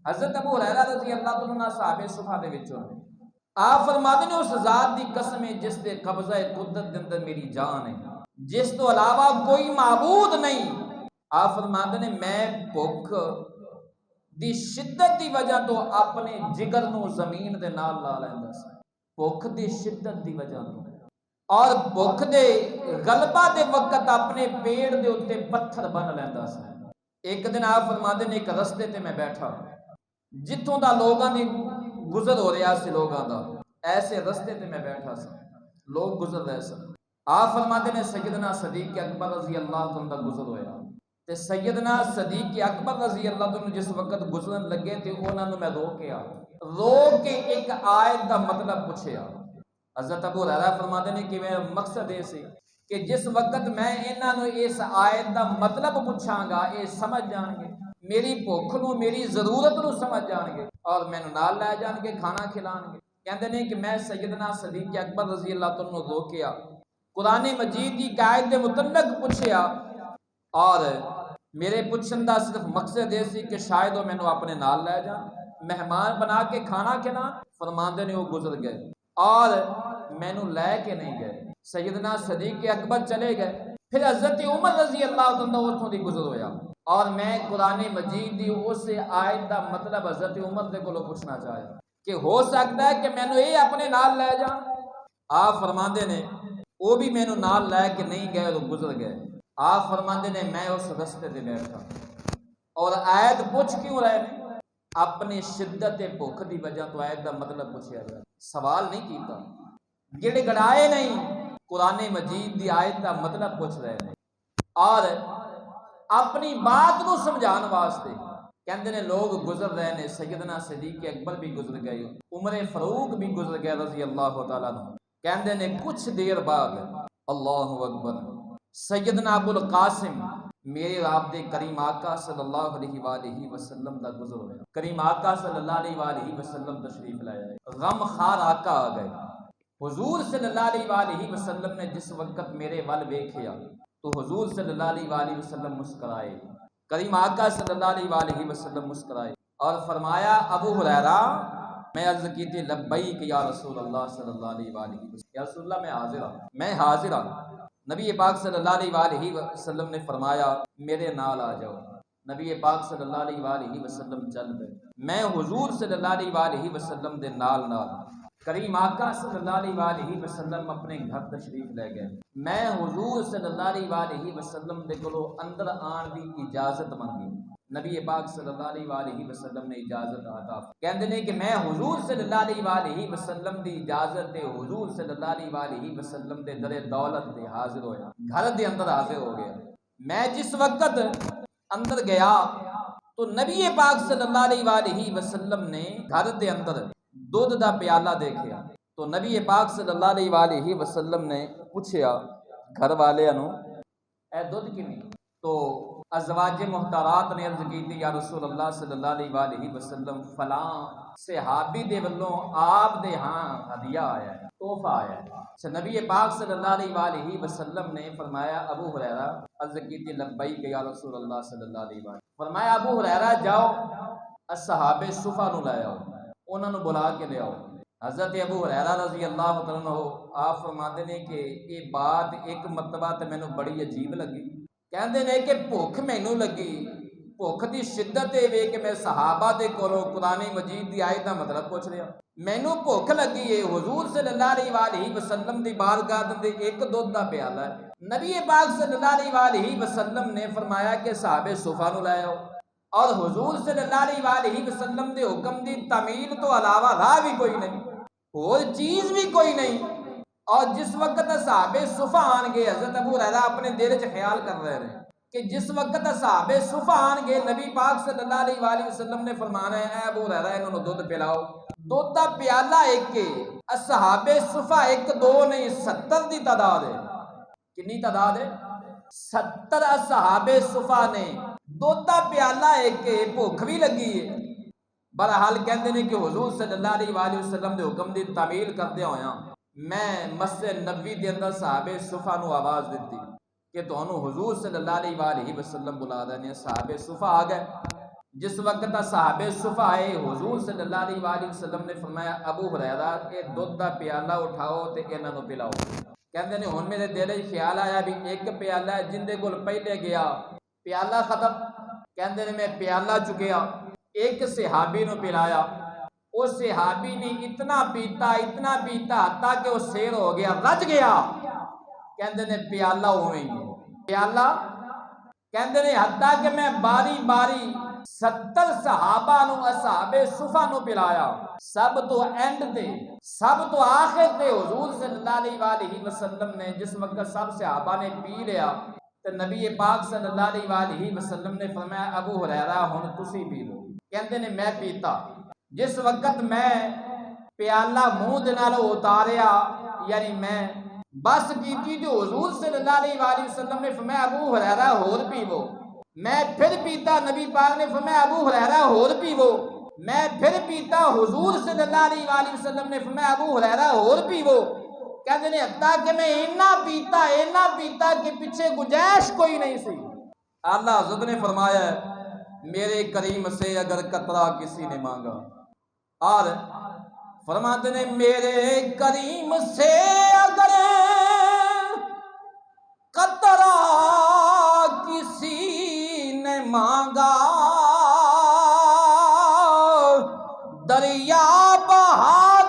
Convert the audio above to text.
حضرت ابو ہریرہ رضی اللہ عنہ صحابہ صفہ دے وچوں نے، آپ فرماتے نے اس ذات دی قسم ہے جس دے قبضہ قدرت دے اندر میری جان ہے، جس تو علاوہ کوئی معبود نہیں۔ آپ فرماتے نے میں بھوک دی شدت دی وجہ تو اپنے جگر نو زمین دے نال لا لیندا سی، بھوک دی شدت دی وجہ تو، اور بھوک دے غلبہ دے وقت اپنے پیڑ دے اوتے پتھر بن لیندا سی۔ ایک دن آپ فرماتے نے ایک رستے تے میں بیٹھا جتوں دا لوگاں دی گزر ہو رہا سی، لوگاں دا ایسے رستے تے میں بیٹھا سی، لوگ گزر رہے سن۔ آپ فرماتے نے سیدنا صدیق اکبر رضی اللہ عنہ دا گزر ہویا، تے سیدنا صدیق اکبر رضی اللہ عنہ جس وقت گزرن لگے تے انہاں نوں میں رو کے ایک آیت دا مطلب پوچھیا۔ حضرت ابو ہریرہ فرماتے نے کہ میرا مقصد یہ سی کہ جس وقت میں انہاں نوں اس آیت دا مطلب پوچھاں گا یہ سمجھ جان گے، میری بھوک نو میری ضرورت نو سمجھ جان گے اور مینوں نال لے جان گے، کھانا کھلان گے۔ کہندے نے کہ میں سیدنا صدیق اکبر رضی اللہ عنہ رو کے قرآن مجید کی آیت دے متعلق پوچھیا، اور میرے پوچھن دا صرف مقصد یہ سی کہ شاید وہ مینوں اپنے نال لے جان، مہمان بنا کے کھانا کھلان۔ فرماندے نے وہ گزر گئے اور مینوں لے کے نہیں گئے، سیدنا صدیق اکبر چلے گئے۔ پھر حضرت عمر رضی اللہ عنہ اتھوں دی گزر ہویا، اور میں قرآن مجید دی اس آیت دا مطلب حضرت عمر دے کولوں پوچھنا چاہیا کہ ہو سکتا ہے کہ مینوں یہ اپنے نال لے جان۔ آپ فرماندے نے وہ بھی مینوں نال لے کے نہیں گئے، وہ گزر گئے۔ آپ فرماندے نے میں اس رستے تے بیٹھا، اور آیت پوچھ کیوں رہے نے؟ اپنی شدت بھوک دی وجہ تو آیت دا مطلب پوچھیا گیا، سوال نہیں کیتا، گڑ گڑائے نہیں، قرآن مجید دی آیت دا مطلب پوچھ رہے ہیں، اور اپنی بات کو سمجھان واسطے کہندے نے لوگ گزر رہے ہیں۔ سیدنا صدیق اکبر بھی گزر گئے، عمر فاروق بھی گزر گئے رضی اللہ تعالیٰ عنہ۔ کہندے نے کچھ دیر بعد اللہ اکبر سیدنا ابو القاسم میرے رب دے کریم آقا صلی اللہ علیہ وآلہ وسلم دا گزر ہویا۔ کریم آقا صلی اللہ علیہ وآلہ وسلم تشریف لائے آئے، غم خار آقا آ گئے۔ حضور صلی اللہ علیہ وآلہ وسلم نے جس وقت میرے ول ویکھیا تو حضور صلی اللہ علیہ وآلہ وسلم مسکرائے، کریم آقا صلی اللہ علیہ وآلہ وسلم مسکرائے اور فرمایا ابو ہریرہ، میں عرض کی تھی لبیک یا رسول اللہ صلی اللہ علیہ وآلہ وسلم، یا رسول اللہ میں حاضر ہوں۔ نبی پاک صلی اللہ علیہ وآلہ وسلم نے فرمایا میرے نال آ جاؤ۔ نبی پاک صلی اللہ علیہ وآلہ وسلم چل پئے، میں حضور صلی اللہ علیہ وآلہ وسلم دے نال کریم آقا صلی اللہ علیہ وآلہ وسلم اپنے گھر تشریف لے گئے۔ میں حضور صلی اللہ علیہ وآلہ وسلم دے کولو اندر آن دی اجازت منگی، نبی پاک صلی اللہ علیہ وآلہ وسلم نے اجازت عطا کہندے نے کہ میں حضور صلی اللہ علیہ وآلہ وسلم دی اجازت تے حضور صلی اللہ علیہ وآلہ وسلم دے در دولت تے حاضر ہویا، گھر دے اندر حاضر ہو گیا۔ میں جس وقت اندر گیا تو نبی پاک صلی اللہ علیہ وآلہ وسلم نے گھر دے اندر دودھ دا پیالہ دیکھیا، تو نبی پاک صلی اللہ علیہ وآلہ وسلم نے پوچھیا گھر والے نو اے دودھ کیویں؟ تو ازواج محترات نے عرض کی تھی یا رسول اللہ صلی اللہ علیہ وآلہ وسلم فلاں صحابی دے ولوں آپ دے ہاں ہدیہ آیا ہے، تحفہ آیا ہے۔ نبی پاک صلی اللہ علیہ وآلہ وسلم نے فرمایا ابو ہریرہ، عرض کی تھی لبیک یا رسول اللہ صلی اللہ علیہ وآلہ، فرمایا ابو ہریرہ جاؤ اصحاب صفہ نو لے آؤ، انہوں نے بلا کے لے آؤ۔ حضرت ابو ہریرہ رضی اللہ عنہ آپ فرماتے ہیں کہ یہ بات ایک مرتبہ تے مینوں بڑی عجیب لگی، کہندے نے کہ بھوک مینوں لگی، بھوک دی شدت یہ وے کہ میں صحابہ دے کولوں قرآن مجید دی آیت دا مطلب پوچھ رہا، مینوں بھوک لگی ہے، حضور صلی اللہ علیہ وآلہ وسلم دی بارگاہ دے ایک دودھ دا پیالہ ہے۔ نبی پاک صلی اللہ علیہ وآلہ وسلم نے فرمایا کہ صحابہ صفہ نو لے آؤ، اور حضور صلی اللہ علیہ وآلہ وسلم دے حکم دی تعمیل تو علاوہ راہ بھی کوئی نہیں، اور چیز بھی کوئی نہیں۔ اور جس وقت صحابہ صفہ آن گئے، حضرت ابو ہریرہ اپنے دل وچ خیال کر رہے ہیں کہ جس وقت صحابہ صفہ آن گئے نبی پاک صلی اللہ علیہ وآلہ وسلم نے فرمانا ہے اے ابو ہریرہ انہوں نے دودھ پلاؤ، دودھ دا پیالہ ایک کے صحابہ صفہ ایک دو نہیں 70 دی تعداد ہے۔ کنی تعداد ہے؟ 70 صحابہ صفہ نے دودھ دا پیالہ ایک کے، بھوک بھی لگی ہے۔ بہرحال کہندے نے کہ حضور صلی اللہ علیہ وآلہ وسلم دے حکم دی تعمیل کردے ہویا میں مسجد نبوی دے اندر صحابہ صفہ نو آواز دیتی کہ تانوں حضور صلی اللہ علیہ وآلہ وسلم بلا دے نے۔ صحابہ صفہ آ گئے، جس وقت صحابہ صفہ آئے حضور صلی اللہ علیہ وآلہ وسلم نے فرمایا ابو ہریرہ کہ دودھ دا پیالہ اٹھاؤ تے انہاں نوں پلاؤ. کہندے نے ہن میرے دل وچ خیال آیا بھی ایک پیالہ ہے جن دے کول پہلے گیا پیالہ ختم. کہندے نے میں پیالہ چکیا ایک صحابی نوں پلایا. اس صحابی نے اتنا پیتا حتیٰ کہ وہ سیر ہو گیا رج گیا. کہندے نے پیالہ اوویں ہی پیالہ کہندے نے حتیٰ کہ میں باری باری 70 صحابہ نو اصحاب صفہ نو پلایا. سب تو اینڈ تے سب تو آخر تے حضور صلی اللہ علیہ وآلہ وسلم نے جس وقت سب صحابہ نے پی لیا تو نبی پاک صلی اللہ علیہ وآلہ وسلم نے فرمایا ابو ہریرہ ہن تسی پی لو. کہندے نے میں پیتا. جس وقت میں پیالہ منہ دے نال اتاریا یعنی میں بس کیتی جو حضور صلی اللہ علیہ وآلہ وسلم نے فرمایا ابو ہریرہ ہور پیو. میں پھر پیتا. نبی پاک نے فرمایا ابو ہریرہ ہور پیو. میں پھر پیتا. حضور صلی اللہ علیہ وآلہ وسلم نے فرمایا ابو ہریرہ ہور پیو. کہتے ہیں حتیٰ کہ میں اینا پیتا کہ پیچھے گنجائش کوئی نہیں سی. اللہ حضرت نے فرمایا میرے کریم سے اگر قطرہ کسی نے مانگا اور فرماتے نے میرے کریم سے اگر قطرہ کسی نے مانگا دریا بہا